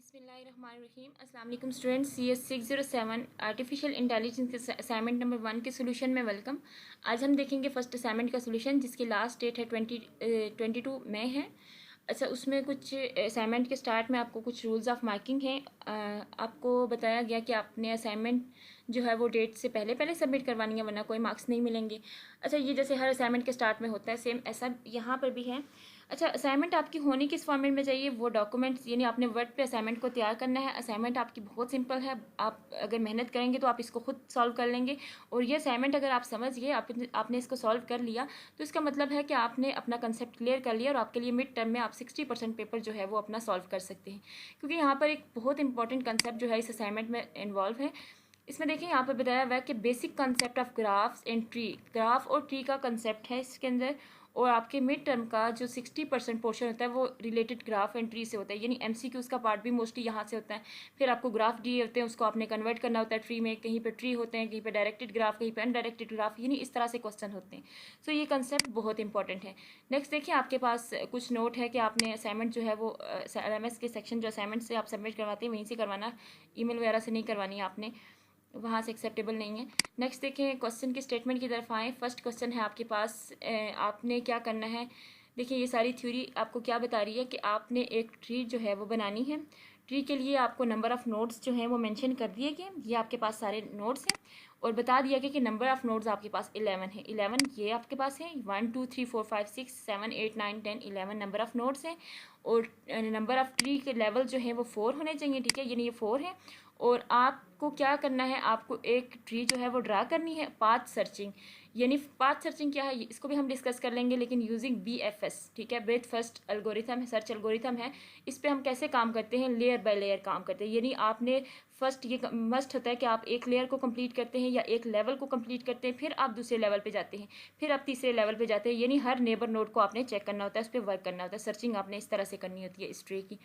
बिस्मिल्लाहिर्रहमानिर्रहीम। अस्सलाम वालेकुम स्टूडेंट्स। CS 607 आर्टिफिशियल इंटेलिजेंस के असाइनमेंट नंबर 1 के सोल्यूशन में वेलकम। आज हम देखेंगे फर्स्ट असाइनमेंट का सोल्यूशन, जिसकी लास्ट डेट है 22 मई है। अच्छा, उसमें कुछ असाइनमेंट के स्टार्ट में आपको कुछ रूल्स ऑफ मार्किंग हैं। आपको बताया गया कि आपने असाइनमेंट जो है वो डेट से पहले पहले सबमिट करवानी है, वरना कोई मार्क्स नहीं मिलेंगे। अच्छा, ये जैसे हर असाइनमेंट के स्टार्ट में होता है, सेम ऐसा यहाँ पर भी है। अच्छा, असाइनमेंट आपकी होनी किस फॉर्मेट में चाहिए, वो डॉक्यूमेंट्स, यानी आपने वर्ड पे असाइनमेंट को तैयार करना है। असाइनमेंट आपकी बहुत सिंपल है, आप अगर मेहनत करेंगे तो आप इसको खुद सॉल्व कर लेंगे। और ये असाइनमेंट अगर आप समझ गए, आपने इसको सॉल्व कर लिया, तो इसका मतलब है कि आपने अपना कंसेप्ट क्लियर कर लिया और आपके लिए मिड टर्म में आप 60% पेपर जो है वो अपना सॉल्व कर सकते हैं। क्योंकि यहाँ पर एक बहुत इंपॉर्टेंट कंसेप्ट जो है इस असाइनमेंट में इन्वॉल्व है। इसमें देखिए, यहाँ पर बताया हुआ है कि basic concept of graphs and tree, graph और ट्री का कंसेप्ट है इसके अंदर। और आपके मिड टर्म का जो 60% पोर्शन होता है वो रिलेटेड ग्राफ एंड ट्री से होता है, यानी MCQs का पार्ट भी मोस्टली यहाँ से होता है। फिर आपको ग्राफ दिए होते हैं, उसको आपने कन्वर्ट करना होता है ट्री में। कहीं पे ट्री होते हैं, कहीं पे डायरेक्टेड ग्राफ, कहीं पे अनडायरेक्टेड ग्राफ, यानी इस तरह से क्वेश्चन होते हैं। सो ये कंसेप्ट बहुत इंपॉर्टेंट है। नेक्स्ट देखिए, आपके पास कुछ नोट है कि आपने असाइनमेंट जो है वो LMS के सेक्शन जो असाइनमेंट से आप सबमिट करवाते हैं वहीं से करवाना, ईमेल वगैरह से नहीं करवानी है आपने, वहाँ से एक्सेप्टेबल नहीं है। नेक्स्ट देखें, क्वेश्चन की स्टेटमेंट की तरफ आएँ। फर्स्ट क्वेश्चन है आपके पास, आपने क्या करना है। देखिए, ये सारी थ्योरी आपको क्या बता रही है कि आपने एक ट्री जो है वो बनानी है। ट्री के लिए आपको नंबर ऑफ़ नोड्स जो हैं वो मेंशन कर दिए गए, ये आपके पास सारे नोड्स हैं। और बता दिया गया कि नंबर ऑफ़ नोड्स आपके पास 11 है। 11 ये आपके पास है, 1 2 3 4 5 6 7 8 9 10 11 नंबर ऑफ़ नोड्स हैं। और नंबर ऑफ़ ट्री के लेवल जो है वो 4 होने चाहिए, ठीक है, यानी ये 4 है। और आपको क्या करना है, आपको एक ट्री जो है वो ड्रा करनी है। पाथ सर्चिंग, यानी पाथ सर्चिंग क्या है इसको भी हम डिस्कस कर लेंगे, लेकिन यूजिंग BFS, ठीक है, ब्रेथ फर्स्ट एल्गोरिथम है, सर्च एल्गोरिथम है। इस पे हम कैसे काम करते हैं, लेयर बाय लेयर काम करते हैं। यानी आपने फर्स्ट ये मस्ट होता है कि आप एक लेयर को कंप्लीट करते हैं या एक लेवल को कंप्लीट करते हैं, फिर आप दूसरे लेवल पे जाते हैं, फिर आप तीसरे लेवल पे जाते हैं। यानी हर नेबर नोड को आपने चेक करना होता है, उस पर वर्क करना होता है। सर्चिंग आपने इस तरह से करनी होती है इस ट्री की।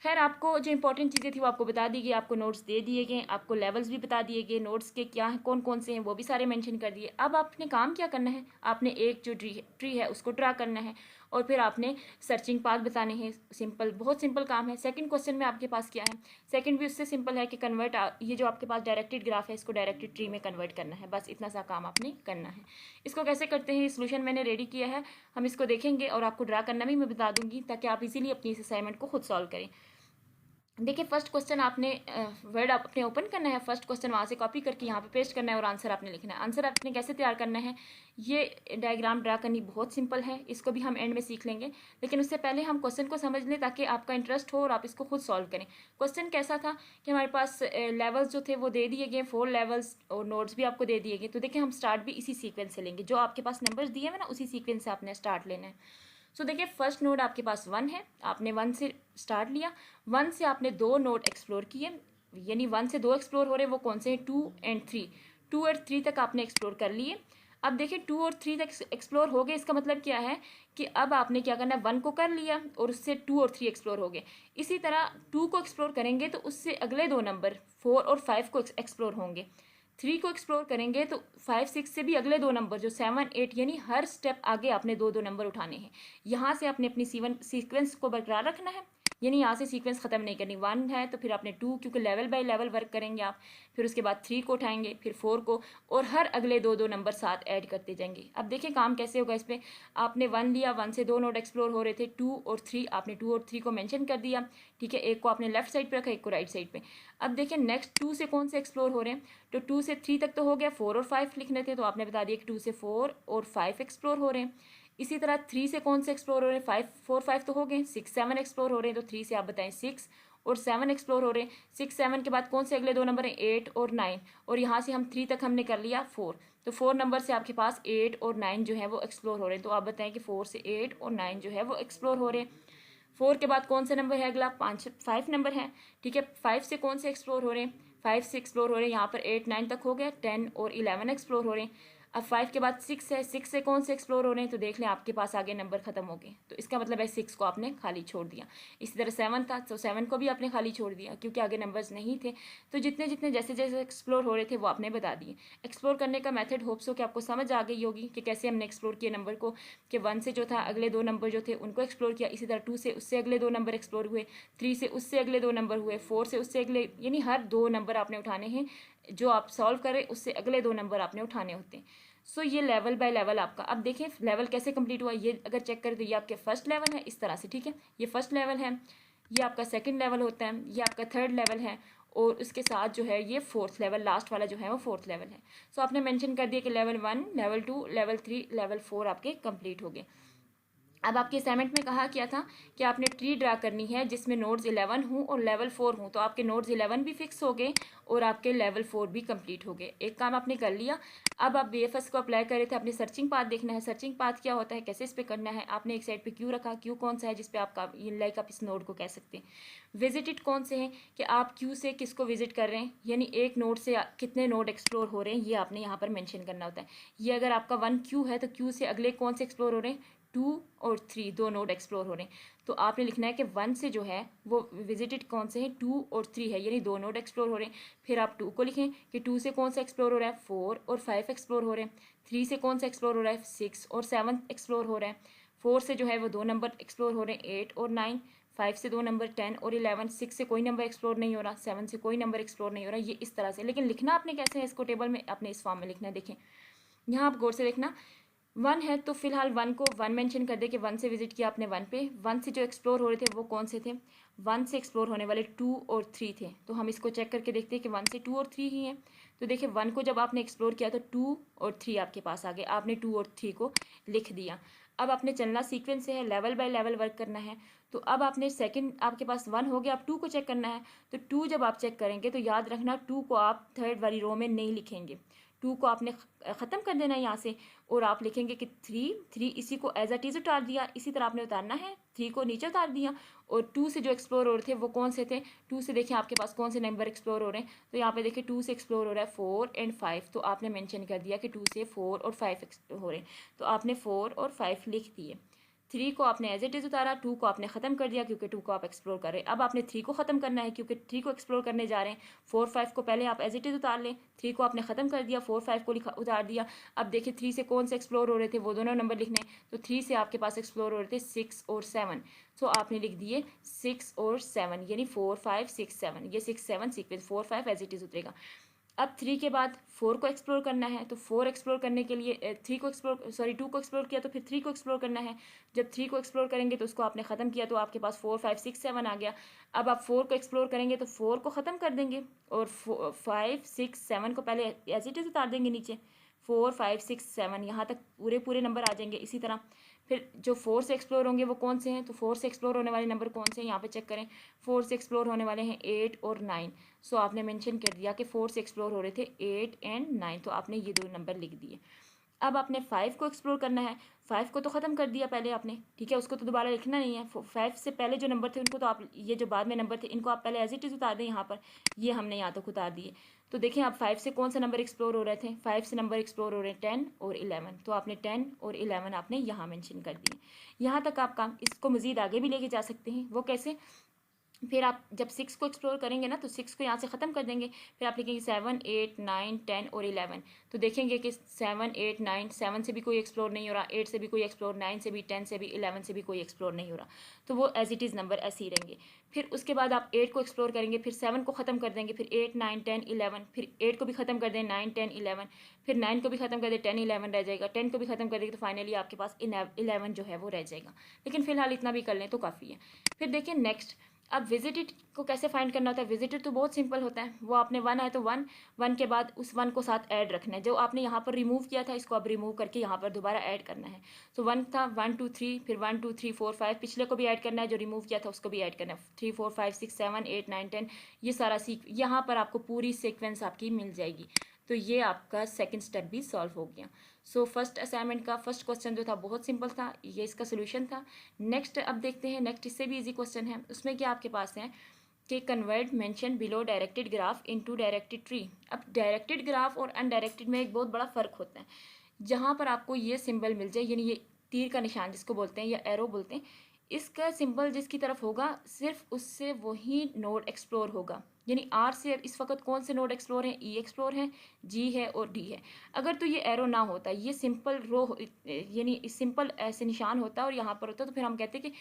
खैर, आपको जो इंपॉर्टेंट चीज़ें थी वो आपको बता दी गई, आपको नोट्स दे दिए गए, आपको लेवल्स भी बता दिए गए, नोट्स के क्या हैं, कौन कौन से हैं वो भी सारे मेंशन कर दिए। अब आपने काम क्या करना है, आपने एक जो ट्री है उसको ड्रा करना है और फिर आपने सर्चिंग पाथ बताने हैं। सिंपल, बहुत सिंपल काम है। सेकंड क्वेश्चन में आपके पास क्या है, सेकंड भी उससे सिंपल है कि कन्वर्ट, ये जो आपके पास डायरेक्टेड ग्राफ है इसको डायरेक्टेड ट्री में कन्वर्ट करना है। बस इतना सा काम आपने करना है। इसको कैसे करते हैं, सोल्यूशन मैंने रेडी किया है, हम इसको देखेंगे और आपको ड्रा करना भी मैं बता दूंगी, ताकि आप इजीली अपनी इस असाइनमेंट को खुद सॉल्व करें। देखिए, फर्स्ट क्वेश्चन आपने वर्ड अपने ओपन करना है, फर्स्ट क्वेश्चन वहाँ से कॉपी करके यहाँ पे पेस्ट करना है और आंसर आपने लिखना है। आंसर आपने कैसे तैयार करना है, ये डायग्राम ड्रा करनी बहुत सिंपल है, इसको भी हम एंड में सीख लेंगे। लेकिन उससे पहले हम क्वेश्चन को समझ लें ताकि आपका इंटरेस्ट हो और आप इसको खुद सॉल्व करें। क्वेश्चन कैसा था कि हमारे पास लेवल्स जो थे वो दे दिए गए, 4 लेवल्स, और नोट्स भी आपको दे दिए गए। तो देखिए, हम स्टार्ट भी इसी सीक्वेंस से लेंगे, जो आपके पास नंबर्स दिए हुए ना उसी सीक्वेंस से आपने स्टार्ट लेना है। सो देखिए, फर्स्ट नोड आपके पास 1 है, आपने 1 से स्टार्ट लिया। 1 से आपने 2 नोड एक्सप्लोर किए, यानी 1 से 2 एक्सप्लोर हो रहे हैं, वो कौन से हैं, 2 एंड 3। 2 और 3 तक आपने एक्सप्लोर कर लिए। अब देखिए, 2 और 3 तक एक्सप्लोर हो गए, इसका मतलब क्या है कि अब आपने क्या करना है, 1 को कर लिया और उससे 2 और 3 एक्सप्लोर हो गए। इसी तरह 2 को एक्सप्लोर करेंगे तो उससे अगले 2 नंबर 4 और 5 को एक्सप्लोर होंगे। 3 को एक्सप्लोर करेंगे तो 5 6 से भी अगले 2 नंबर जो 7 8, यानी हर स्टेप आगे आपने 2 नंबर उठाने हैं। यहाँ से आपने अपनी सीक्वेंस को बरकरार रखना है, यानी यहाँ से सीक्वेंस ख़त्म नहीं करनी। 1 है तो फिर आपने 2, क्योंकि लेवल बाय लेवल वर्क करेंगे आप, फिर उसके बाद 3 को उठाएंगे, फिर 4 को, और हर अगले 2 नंबर साथ ऐड करते जाएंगे। अब देखिए काम कैसे होगा इस पर। आपने 1 लिया, 1 से 2 नोड एक्सप्लोर हो रहे थे, 2 और 3, आपने 2 और 3 को मेंशन कर दिया, ठीक है। एक को आपने लेफ्ट साइड पे रखा, एक को राइट साइड पे। अब देखिए, नेक्स्ट 2 से कौन से एक्सप्लोर हो रहे हैं, तो 2 से 3 तक तो हो गया, 4 और 5 लिखने थे तो आपने बता दिया कि 2 से 4 और 5 एक्सप्लोर हो रहे हैं। इसी तरह 3 से कौन से एक्सप्लोर हो रहे हैं, 5 4 5 तो हो गए, 6 7 एक्सप्लोर हो रहे हैं, तो 3 से आप बताएं 6 और 7 एक्सप्लोर हो रहे हैं। 6 7 के बाद कौन से अगले 2 नंबर हैं, 8 और 9, और यहाँ से हम 3 तक हमने कर लिया 4, तो 4 नंबर से आपके पास 8 और 9 जो है वो एक्सप्लोर हो रहे हैं। तो आप बताएं कि 4 से 8 और 9 जो है वो एक्सप्लोर हो रहे हैं। 4 के बाद कौन सा नंबर है अगला, 5 नंबर है, ठीक है। 5 से कौन से एक्सप्लोर हो रहे हैं, 5 से एक्सप्लोर हो रहे हैं, यहाँ पर 8 9 तक हो गया, 10 और 11 एक्सप्लोर हो रहे हैं। अब 5 के बाद 6 है, 6 से कौन से एक्सप्लोर हो रहे हैं, तो देख लें आपके पास आगे नंबर खत्म हो गए, तो इसका मतलब है 6 को आपने खाली छोड़ दिया। इसी तरह 7 था, तो 7 को भी आपने खाली छोड़ दिया क्योंकि आगे नंबर्स नहीं थे। तो जितने जितने जैसे जैसे एक्सप्लोर हो रहे थे वो आपने बता दिए। एक्सप्लोर करने का मेथड होप्स हो कि आपको समझ आ गई होगी कि कैसे हमने एक्सप्लोर किया नंबर को, कि 1 से जो था अगले 2 नंबर जो थे उनको एक्सप्लोर किया, इसी तरह 2 से उससे अगले 2 नंबर एक्सप्लोर हुए, 3 से उससे अगले 2 नंबर हुए, 4 से उससे अगले, यानी हर 2 नंबर आपने उठाने हैं, जो आप सॉल्व करें उससे अगले 2 नंबर आपने उठाने होते हैं। सो ये लेवल बाय लेवल आपका, अब देखें लेवल कैसे कंप्लीट हुआ, ये अगर चेक करें तो ये आपके फर्स्ट लेवल है इस तरह से, ठीक है, ये फर्स्ट लेवल है, ये आपका सेकंड लेवल होता है, ये आपका थर्ड लेवल है, और उसके साथ जो है ये फोर्थ लेवल, लास्ट वाला जो है वो फोर्थ लेवल है। सो आपने मेंशन कर दिया कि लेवल 1, लेवल 2, लेवल 3, लेवल 4 आपके कंप्लीट हो गए। अब आपके असाइनमेंट में कहा क्या था कि आपने ट्री ड्रा करनी है जिसमें नोड्स 11 हूँ और लेवल 4 हूँ, तो आपके नोड्स 11 भी फिक्स हो गए और आपके लेवल 4 भी कंप्लीट हो गए। एक काम आपने कर लिया। अब आप BFS को अप्लाई कर रहे थे, अपनी सर्चिंग पाथ देखना है, सर्चिंग पाथ क्या होता है, कैसे इस पर करना है। आपने एक साइड पे क्यू रखा, क्यू कौन सा है जिस पे आपका लाइक आप इस नोड को कह सकते हैं। विजिटेड कौन से हैं कि आप क्यू से किसको विजिट कर रहे हैं, यानी एक नोड से कितने नोड एक्सप्लोर हो रहे हैं, ये आपने यहाँ पर मेंशन करना होता है। ये अगर आपका 1 क्यू है तो क्यू से अगले कौन से एक्सप्लोर हो रहे हैं, 2 और 3 दो नोड एक्सप्लोर हो रहे हैं, तो आपने लिखना है कि 1 से जो है वो विजिटेड कौन से हैं, 2 और 3 है, यानी 2 नोड एक्सप्लोर हो रहे हैं। फिर आप 2 को लिखें कि 2 से कौन सा एक्सप्लोर हो रहा है, 4 और 5 एक्सप्लोर हो रहे हैं। 3 से कौन सा एक्सप्लोर हो रहा है, 6 और 7 एक्सप्लोर हो रहा है। 4 से जो है वो 2 नंबर एक्सप्लोर हो रहे हैं, 8 और 9। 5 से 2 नंबर 10 और 11। 6 से कोई नंबर एक्सप्लोर नहीं हो रहा, 7 से कोई नंबर एक्सप्लोर नहीं हो रहा। ये इस तरह से, लेकिन लिखना आपने कैसे है इसको टेबल में, आपने इस फॉर्म में लिखना है। देखें यहाँ आप गौर से देखना, 1 है तो फिलहाल 1 को 1 मेंशन कर दे कि 1 से विजिट किया आपने 1 पे। 1 से जो एक्सप्लोर हो रहे थे वो कौन से थे, 1 से एक्सप्लोर होने वाले 2 और 3 थे। तो हम इसको चेक करके देखते हैं कि 1 से 2 और 3 ही हैं। तो देखिए 1 को जब आपने एक्सप्लोर किया तो 2 और 3 आपके पास आ गए, आपने 2 और 3 को लिख दिया। अब आपने चलना सीक्वेंस से है, लेवल बाय लेवल वर्क करना है। तो अब आपने सेकंड, आपके पास 1 हो गया, अब 2 को चेक करना है। तो 2 जब आप चेक करेंगे तो याद रखना 2 को आप थर्ड वाली रो में नहीं लिखेंगे, 2 को आपने ख़त्म कर देना है यहाँ से, और आप लिखेंगे कि 3 इसी को एज अ टीज उतार दिया, इसी तरह आपने उतारना है, 3 को नीचे उतार दिया। और 2 से जो एक्सप्लोर हो रहे थे वो कौन से थे, 2 से देखिए आपके पास कौन से नंबर एक्सप्लोर हो रहे हैं। तो यहाँ पे देखिए 2 से एक्सप्लोर हो रहा है 4 और 5, तो आपने मेंशन कर दिया कि 2 से 4 और 5 एक्सप्लोर हो रहे हैं, तो आपने 4 और 5 लिख दिए। 3 को आपने एज इट इज़ उतारा, 2 को आपने ख़त्म कर दिया क्योंकि 2 को आप एक्सप्लोर कर रहे हैं। अब आपने 3 को ख़त्म करना है क्योंकि 3 को एक्सप्लोर करने जा रहे हैं। 4 5 को पहले आप एज इट इज़ उतार लें, 3 को आपने ख़त्म कर दिया, 4 5 को उतार दिया। अब देखिए 3 से कौन से एक्सप्लोर हो रहे थे, वो दोनों नंबर लिखने हैं। तो 3 से आपके पास एक्सप्लोर हो रहे थे 6 और 7, तो आपने लिख दिए 6 और 7, यानी 4 5 6 7, ये 6 7 सीक्वेंस 4 5 एज इट इज़ उतरेगा। अब 3 के बाद 4 को एक्सप्लोर करना है, तो 4 एक्सप्लोर करने के लिए 3 को एक्सप्लोर, सॉरी 2 को एक्सप्लोर किया तो फिर 3 को एक्सप्लोर करना है। जब 3 को एक्सप्लोर करेंगे तो उसको आपने ख़त्म किया, तो आपके पास 4 5 6 7 आ गया। अब आप 4 को एक्सप्लोर करेंगे तो 4 को ख़त्म कर देंगे और 5 6 7 को पहले एज इट इज़ उतार देंगे नीचे। 4 5 6 7 यहाँ तक पूरे पूरे नंबर आ जाएंगे। इसी तरह फिर जो 4 से एक्सप्लोर होंगे वो कौन से हैं, तो 4 से एक्सप्लोर होने वाले नंबर कौन से हैं, यहाँ पे चेक करें। 4 से एक्सप्लोर होने वाले हैं 8 और 9, सो आपने मेंशन कर दिया कि 4 से एक्सप्लोर हो रहे थे 8 एंड 9, तो आपने ये 2 नंबर लिख दिए। अब आपने 5 को एक्सप्लोर करना है, 5 को तो ख़त्म कर दिया पहले आपने, ठीक है, उसको तो दोबारा लिखना नहीं है। 5 से पहले जो नंबर थे उनको तो आप, ये जो बाद में नंबर थे इनको आप पहले एज इट इज़ उतार दें यहाँ पर, ये हमने यहाँ तक उतार दिए। तो देखें आप 5 से कौन सा नंबर एक्सप्लोर हो रहे थे, 5 से नंबर एक्सप्लोर हो रहे हैं 10 और 11, तो आपने 10 और 11 आपने यहाँ मेंशन कर दिए। यहाँ तक आप काम, इसको मज़ीद आगे भी लेके जा सकते हैं। वो कैसे, फिर आप जब 6 को एक्सप्लोर करेंगे ना तो 6 को यहाँ से ख़त्म कर देंगे, फिर आप लिखेंगे 7 8 9 10 और 11, तो देखेंगे कि 7 8 9, 7 से भी कोई एक्सप्लोर नहीं हो रहा, 8 से भी कोई एक्सप्लोर, 9 से भी, 10 से भी, 11 से भी कोई एक्सप्लोर नहीं हो रहा, तो वो एज इट इज़ नंबर ऐसे ही रहेंगे। फिर उसके बाद आप 8 को एक्सप्लोर करेंगे, फिर 7 को ख़त्म कर देंगे, फिर 8 9 10 11, फिर 8 को भी ख़त्म कर दें 9 10 11, फिर 9 को भी ख़त्म कर दें 10 11 रह जाएगा, 10 को भी ख़त्म कर देंगे तो फाइनली आपके पास 11 जो है वो रह जाएगा। लेकिन फिलहाल इतना भी कर लें तो काफ़ी है। फिर देखिए नेक्स्ट, अब विजिटेड को कैसे फाइंड करना होता है। विजिटेड तो बहुत सिंपल होता है, वो आपने 1 है तो 1 के बाद उस 1 को साथ ऐड रखना है, जो आपने यहाँ पर रिमूव किया था इसको अब रिमूव करके यहाँ पर दोबारा ऐड करना है। तो 1 था, 1 2 3, फिर 1 2 3 4 5, पिछले को भी ऐड करना है, जो रिमूव किया था उसको भी ऐड करना है, 3 4 5 6 7 8 9 10, ये सारा यहाँ पर आपको पूरी सीक्वेंस आपकी मिल जाएगी। तो ये आपका सेकंड स्टेप भी सॉल्व हो गया। सो फर्स्ट असाइनमेंट का फर्स्ट क्वेश्चन जो था बहुत सिंपल था, ये इसका सोल्यूशन था। नेक्स्ट अब देखते हैं, नेक्स्ट इससे भी इजी क्वेश्चन है। उसमें क्या आपके पास है कि convert mention below directed graph into directed tree. अब डायरेक्टेड ग्राफ और अनडायरेक्टेड में एक बहुत बड़ा फ़र्क होता है। जहाँ पर आपको ये सिंबल मिल जाए, यानी ये तीर का निशान जिसको बोलते हैं या एरो बोलते हैं, इसका सिंबल जिसकी तरफ होगा सिर्फ उससे वही नोड एक्सप्लोर होगा। यानी आर से इस वक्त कौन से नोड एक्सप्लोर हैं? ई एक्सप्लोर हैं, जी है और डी है। अगर तो ये एरो ना होता, ये सिंपल रो यानी सिंपल ऐसे निशान होता और यहाँ पर होता, तो फिर हम कहते कि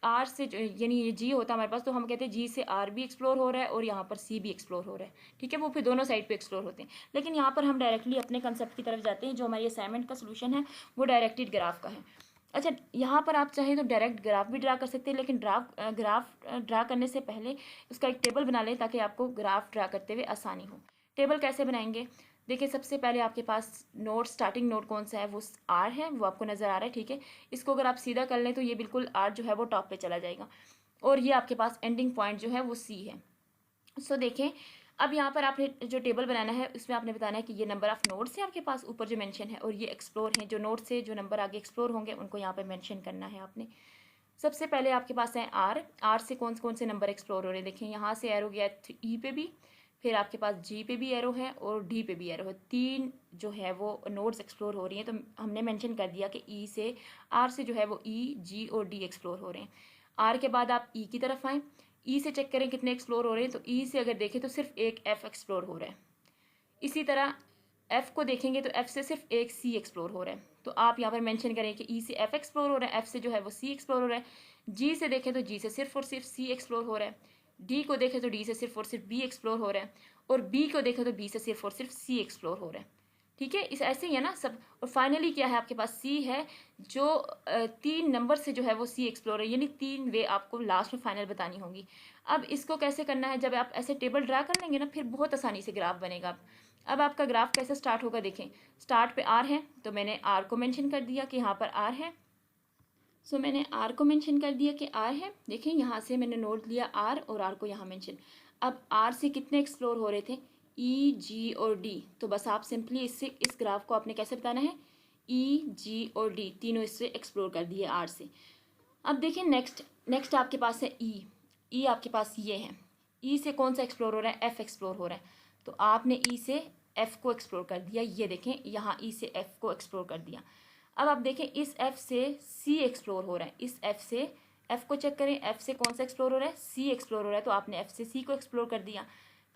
आर से यानी ये जी होता हमारे पास, तो हम कहते हैं जी से आर भी एक्सप्लोर हो रहा है और यहाँ पर सी भी एक्सप्लोर हो रहा है। ठीक है, वो फिर दोनों साइड पे एक्सप्लोर होते हैं। लेकिन यहाँ पर हम डायरेक्टली अपने कंसेप्ट की तरफ जाते हैं। जो हमारी असाइनमेंट का सोल्यूशन है वो डायरेक्टेड ग्राफ का है। अच्छा, यहाँ पर आप चाहें तो डायरेक्ट ग्राफ भी ड्रा कर सकते हैं, लेकिन ग्राफ ड्रा करने से पहले उसका एक टेबल बना लें ताकि आपको ग्राफ ड्रा करते हुए आसानी हो। टेबल कैसे बनाएंगे? देखिए, सबसे पहले आपके पास नोड, स्टार्टिंग नोड कौन सा है? वो आर है, वो आपको नज़र आ रहा है। ठीक है, इसको अगर आप सीधा कर लें तो ये बिल्कुल आर जो है वो टॉप पे चला जाएगा और ये आपके पास एंडिंग पॉइंट जो है वो सी है। सो देखें, अब यहाँ पर आपने जो टेबल बनाना है उसमें आपने बताना है कि ये नंबर ऑफ नोड्स है आपके पास ऊपर जो मेंशन है, और ये एक्सप्लोर हैं, जो नोड से जो नंबर आगे एक्सप्लोर होंगे उनको यहाँ पर मेंशन करना है आपने। सबसे पहले आपके पास है आर से कौन से नंबर एक्सप्लोर हो रहे हैं? देखें, यहाँ से एरो गया ई पे भी, फिर आपके पास जी पे भी एरो है और डी पे भी एरो है। 3 जो है वो नोड्स एक्सप्लोर हो रही हैं, तो हमने मेंशन कर दिया कि ई से आर से जो है वो ई, जी और डी एक्सप्लोर हो रहे हैं। आर के बाद आप ई की तरफ आएँ, ई से चेक करें कितने एक्सप्लोर हो रहे हैं, तो ई से अगर देखें तो सिर्फ एक एफ एक्सप्लोर हो रहा है। इसी तरह एफ को देखेंगे तो एफ से सिर्फ एक सी एक्सप्लोर हो रहा है, तो आप यहाँ पर मेंशन करें कि ई से एफ एक्सप्लोर हो रहा है, एफ से जो है वो सी एक्सप्लोर हो रहा है। जी से देखें तो जी से सिर्फ और सिर्फ सी एक्सप्लोर हो रहा है। डी को देखें तो डी से सिर्फ और सिर्फ बी एक्सप्लोर हो रहा है, और बी को देखें तो बी से सिर्फ और सिर्फ सी एक्सप्लोर हो रहा है। ठीक है, इस ऐसे ही है ना सब। और फाइनली क्या है, आपके पास सी है जो 3 नंबर से जो है वो सी एक्सप्लोर है, यानी 3 वे आपको लास्ट में फाइनल बतानी होंगी। अब इसको कैसे करना है? जब आप ऐसे टेबल ड्रा कर लेंगे ना, फिर बहुत आसानी से ग्राफ बनेगा। अब आपका ग्राफ कैसे स्टार्ट होगा? देखें, स्टार्ट पे आर है तो मैंने आर को मेंशन कर दिया कि यहाँ पर आर है। सो मैंने आर को मेंशन कर दिया कि आर है। देखें, यहाँ से मैंने नोट लिया आर और आर को यहाँ मेंशन। अब आर से कितने एक्सप्लोर हो रहे थे? ई, जी और डी। तो बस आप सिंपली इससे इस ग्राफ को आपने कैसे बताना है? ई, जी और डी तीनों इससे एक्सप्लोर कर दिए आर से। अब देखिए नेक्स्ट आपके पास है ई। ई आपके पास ये है। ई से कौन सा एक्सप्लोर हो रहा है? एफ एक्सप्लोर हो रहा है, तो आपने ई से एफ को एक्सप्लोर कर दिया। ये देखें, यहाँ ई से एफ को एक्सप्लोर कर दिया। अब आप देखें, इस एफ से सी एक्सप्लोर हो रहा है। इस एफ से एफ को चेक करें, एफ से कौन सा एक्सप्लोर हो रहा है? सी एक्सप्लोर हो रहा है, तो आपने एफ से सी को एक्सप्लोर कर दिया।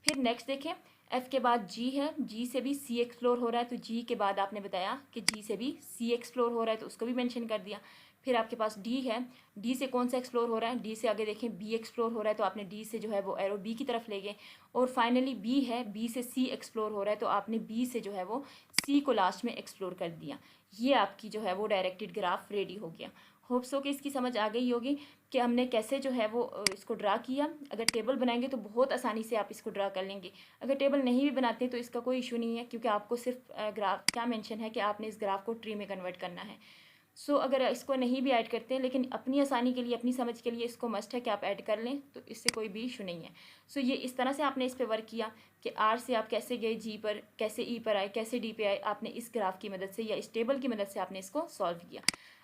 फिर नेक्स्ट देखें, एफ के बाद जी है, जी से भी सी एक्सप्लोर हो रहा है, तो जी के बाद आपने बताया कि जी से भी सी एक्सप्लोर हो रहा है, तो उसको भी मेंशन कर दिया। फिर आपके पास डी है, डी से कौन सा एक्सप्लोर हो रहा है? डी से आगे देखें बी एक्सप्लोर हो रहा है, तो आपने डी से जो है वो एरो बी की तरफ ले गए। और फाइनली बी है, बी से सी एक्सप्लोर हो रहा है, तो आपने बी से जो है वो सी को लास्ट में एक्सप्लोर कर दिया। ये आपकी जो है वो डायरेक्टेड ग्राफ रेडी हो गया। होप सो कि इसकी समझ आ गई होगी कि हमने कैसे जो है वो इसको ड्रा किया। अगर टेबल बनाएंगे तो बहुत आसानी से आप इसको ड्रा कर लेंगे। अगर टेबल नहीं भी बनाते तो इसका कोई इशू नहीं है, क्योंकि आपको सिर्फ ग्राफ क्या मेंशन है कि आपने इस ग्राफ को ट्री में कन्वर्ट करना है। सो अगर इसको नहीं भी ऐड करते हैं, लेकिन अपनी आसानी के लिए, अपनी समझ के लिए इसको मस्ट है कि आप ऐड कर लें, तो इससे कोई भी इशू नहीं है। सो ये इस तरह से आपने इस पर वर्क किया कि आर से आप कैसे गए जी पर, कैसे ई पर आए, कैसे डी पे आए। आपने इस ग्राफ की मदद से या इस टेबल की मदद से आपने इसको सॉल्व किया।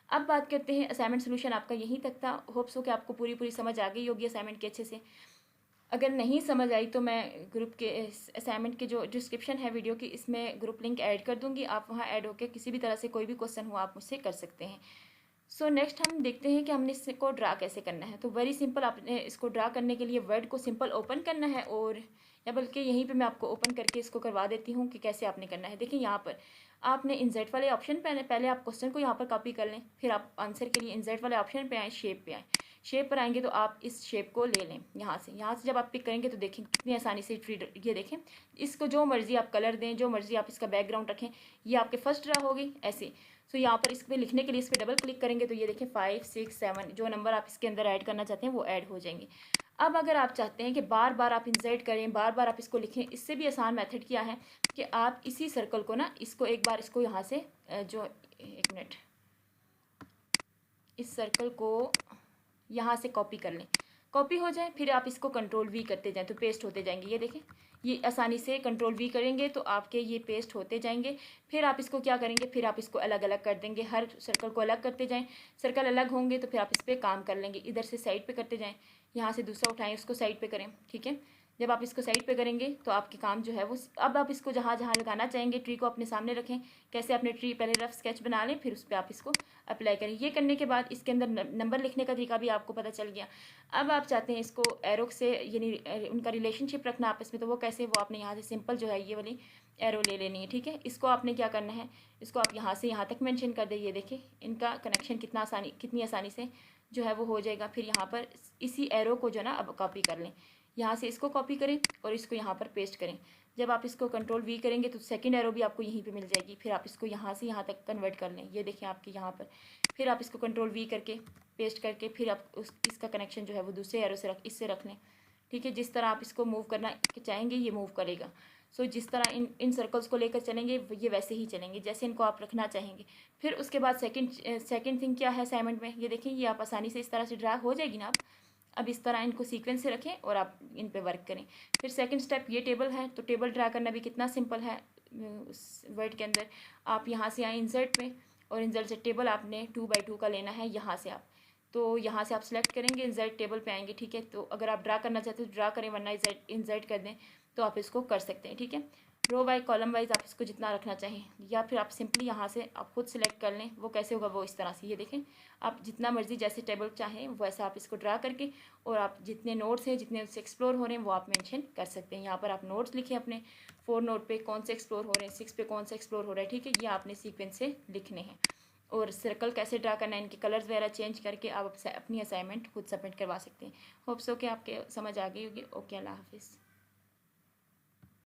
अब बात करते हैं असाइनमेंट सोल्यूशन। आपका यहीं तक था। होप्स हो कि आपको पूरी समझ आ गई होगी असाइनमेंट के अच्छे से। अगर नहीं समझ आई तो मैं ग्रुप के असाइनमेंट के जो डिस्क्रिप्शन है वीडियो की, इसमें ग्रुप लिंक ऐड कर दूंगी। आप वहाँ ऐड होकर किसी भी तरह से कोई भी क्वेश्चन हो आप मुझसे कर सकते हैं। सो नेक्स्ट हम देखते हैं कि हमने इसको ड्रा कैसे करना है। तो वेरी सिंपल, आपने इसको ड्रा करने के लिए वर्ड को सिंपल ओपन करना है, और या बल्कि यहीं पे मैं आपको ओपन करके इसको करवा देती हूँ कि कैसे आपने करना है। देखिए, यहाँ पर आपने इंसर्ट वाले ऑप्शन पे पहले आप क्वेश्चन को यहाँ पर कॉपी कर लें, फिर आप आंसर के लिए इंसर्ट वाले ऑप्शन पे आएँ, शेप पे आएँ। शेप पर आएंगे तो आप इस शेप को ले लें यहाँ से जब आप पिक करेंगे तो देखें कितनी आसानी से ये देखें। इसको जो मर्ज़ी आप कलर दें, जो मर्ज़ी आप इसका बैकग्राउंड रखें। ये आपके फर्स्ट ड्रा होगी ऐसे। सो यहाँ पर इस पर लिखने के लिए इस पर डबल क्लिक करेंगे तो ये देखें 5, 6, 7 जो नंबर आप इसके अंदर ऐड करना चाहते हैं वो ऐड हो जाएंगे। अब अगर आप चाहते हैं कि बार बार आप इंसर्ट करें, बार बार आप इसको लिखें, इससे भी आसान मेथड क्या है कि आप इसी सर्कल को ना, इसको एक बार इसको यहाँ से जो एक मिनट, इस सर्कल को यहाँ से कॉपी कर लें। कॉपी हो जाए फिर आप इसको कंट्रोल वी करते जाएं तो पेस्ट होते जाएंगे। ये देखें, ये आसानी से कंट्रोल वी करेंगे तो आपके ये पेस्ट होते जाएंगे। फिर आप इसको क्या करेंगे, फिर आप इसको अलग अलग कर देंगे, हर सर्कल को अलग करते जाएं। सर्कल अलग होंगे तो फिर आप इस पर काम कर लेंगे, इधर से साइड पे करते जाएं, यहाँ से दूसरा उठाएं उसको साइड पे करें। ठीक है, जब आप इसको साइड पे करेंगे तो आपके काम जो है वो, अब आप इसको जहाँ जहाँ लगाना चाहेंगे ट्री को अपने सामने रखें। कैसे अपने ट्री पहले रफ स्केच बना लें, फिर उस पर आप इसको अप्लाई करें। ये करने के बाद इसके अंदर नंबर लिखने का तरीका भी आपको पता चल गया। अब आप चाहते हैं इसको एरो से यानी उनका रिलेशनशिप रखना आपस में, तो वो कैसे, वो आपने यहाँ से सिंपल जो है ये वाली एरो ले लेनी है। ठीक है, इसको आपने क्या करना है, इसको आप यहाँ से यहाँ तक मेंशन कर दें। ये देखिए इनका कनेक्शन कितनी आसानी से जो है वो हो जाएगा। फिर यहाँ पर इसी एरो को जो ना अब कॉपी कर लें, यहाँ से इसको कॉपी करें और इसको यहाँ पर पेस्ट करें। जब आप इसको कंट्रोल वी करेंगे तो सेकंड एरो भी आपको यहीं पे मिल जाएगी। फिर आप इसको यहाँ से यहाँ तक कन्वर्ट कर लें, ये देखिए आपके यहाँ पर। फिर आप इसको कंट्रोल वी करके पेस्ट करके फिर आप इसका कनेक्शन जो है वो दूसरे एरो से इससे रख लें। ठीक है, जिस तरह आप इसको मूव करना चाहेंगे ये मूव करेगा। सो जिस तरह इन सर्कल्स को लेकर चलेंगे ये वैसे ही चलेंगे जैसे इनको आप रखना चाहेंगे। फिर उसके बाद सेकंड थिंग क्या है असाइनमेंट में, ये देखें ये आप आसानी से इस तरह से ड्रा हो जाएगी ना। आप अब इस तरह इनको सीक्वेंस से रखें और आप इन पे वर्क करें। फिर सेकंड स्टेप, ये टेबल है तो टेबल ड्रा करना भी कितना सिंपल है। वर्ड के अंदर आप यहाँ से आए इंसर्ट पे, और इंसर्ट से टेबल आपने 2x2 का लेना है। यहाँ से आप, तो यहाँ से आप सेलेक्ट करेंगे, इंसर्ट टेबल पे आएंगे। ठीक है, तो अगर आप ड्रा करना चाहते हो तो ड्रा करें, वरना इंसर्ट कर दें तो आप इसको कर सकते हैं। ठीक है, रो वाइज कॉलम वाइज आप इसको जितना रखना चाहें, या फिर आप सिंपली यहाँ से आप खुद सेलेक्ट कर लें। वो कैसे होगा, वो इस तरह से, ये देखें आप जितना मर्जी जैसे टेबल चाहें वैसा आप इसको ड्रा करके, और आप जितने नोट्स हैं जितने उससे एक्सप्लोर हो रहे हैं वो आप मेंशन कर सकते हैं। यहाँ पर आप नोट्स लिखें अपने 4 नोट पे कौन से एक्सप्लोर हो रहे हैं, 6 पे कौन से एक्सप्लोर हो रहा है। ठीक है, ये आपने सीक्वेंस से लिखने हैं। और सर्कल कैसे ड्रा करना है, इनके कलर्स वगैरह चेंज करके आप अपनी असाइनमेंट खुद सबमिट करवा सकते हैं। होप्स हो कि आपके समझ आ गई होगी। ओके, अल्लाह हाफिज़।